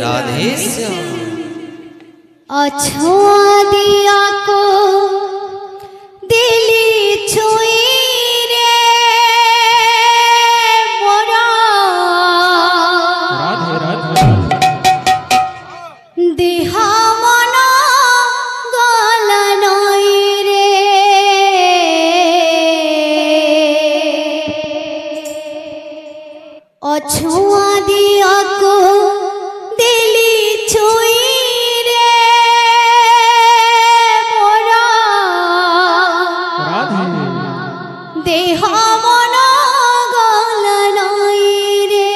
राधे श्याम। अछुआ दिया को दिली छुई रे मोरा देहा मना गल नई रे अछुआ दिया को दिली छुई देह मन गल नई रे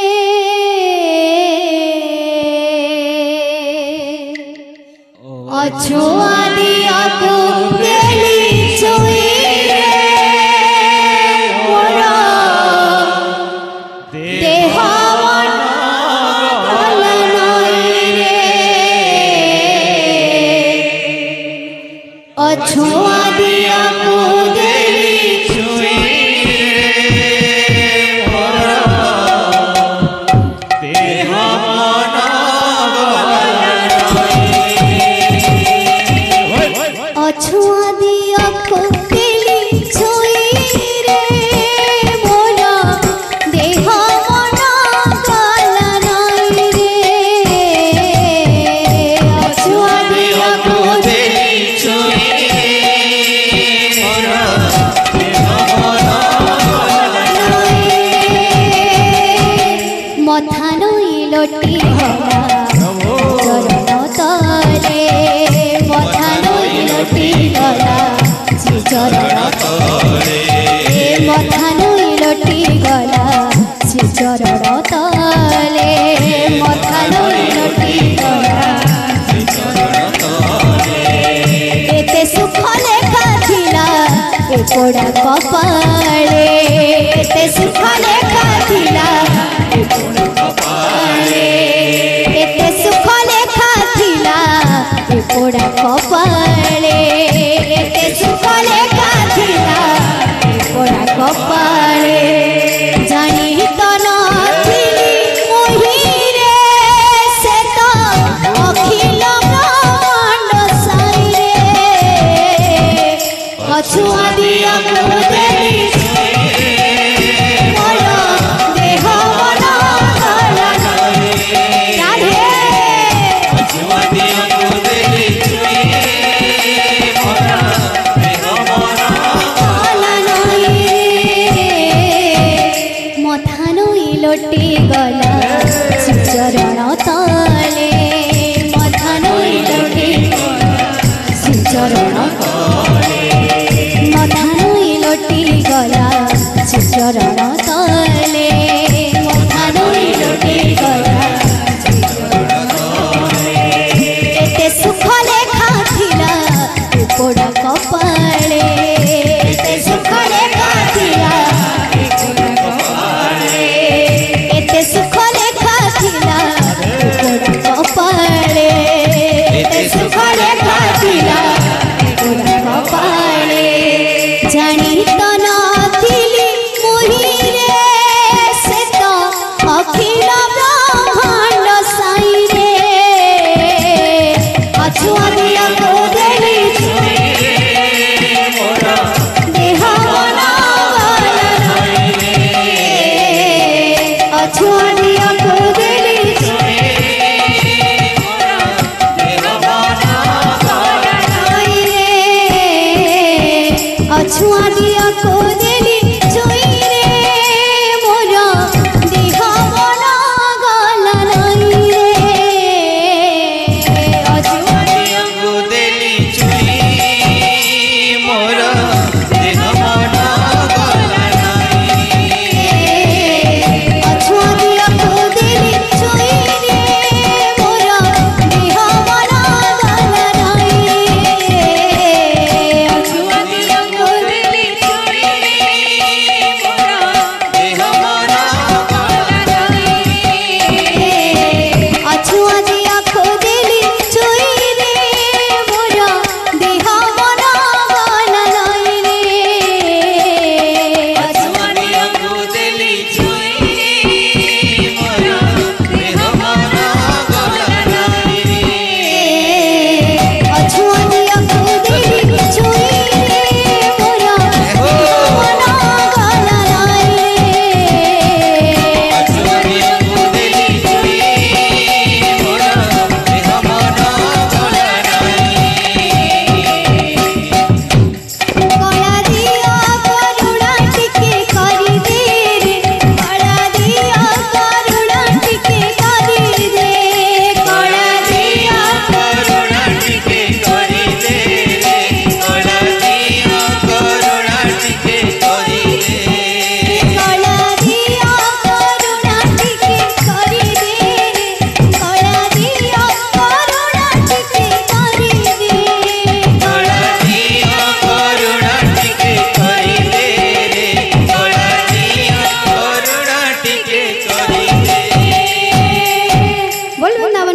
अछुआ दिया को दिली छुई रे मोरा देह मन गल नई रे अछुआ दिया को अछुआ दिया को दिली छुई रे मोरा देह मन गल नई रे अछुआ दिया को दिली छुई मोरा देह मन गल नई मथा नई लोटी भला चरण तले मथा गला श्री चरण तले मथा नई लटी गला श्री चरण तले मथा नई लटी गला श्री चरण तले एते सुख लेखा थिला ए पोड़ा कपाळे एते सुख लेखा थिला ए पोड़ा कपाळे एते सुख लेखा थिला ए पोड़ा कपाळे कपाळे जानी तो नथिली मोहिरे से तो अखिल ब्रह्मांड साई रे अछुआ दिया को देली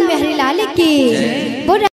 बिहारी लाल की।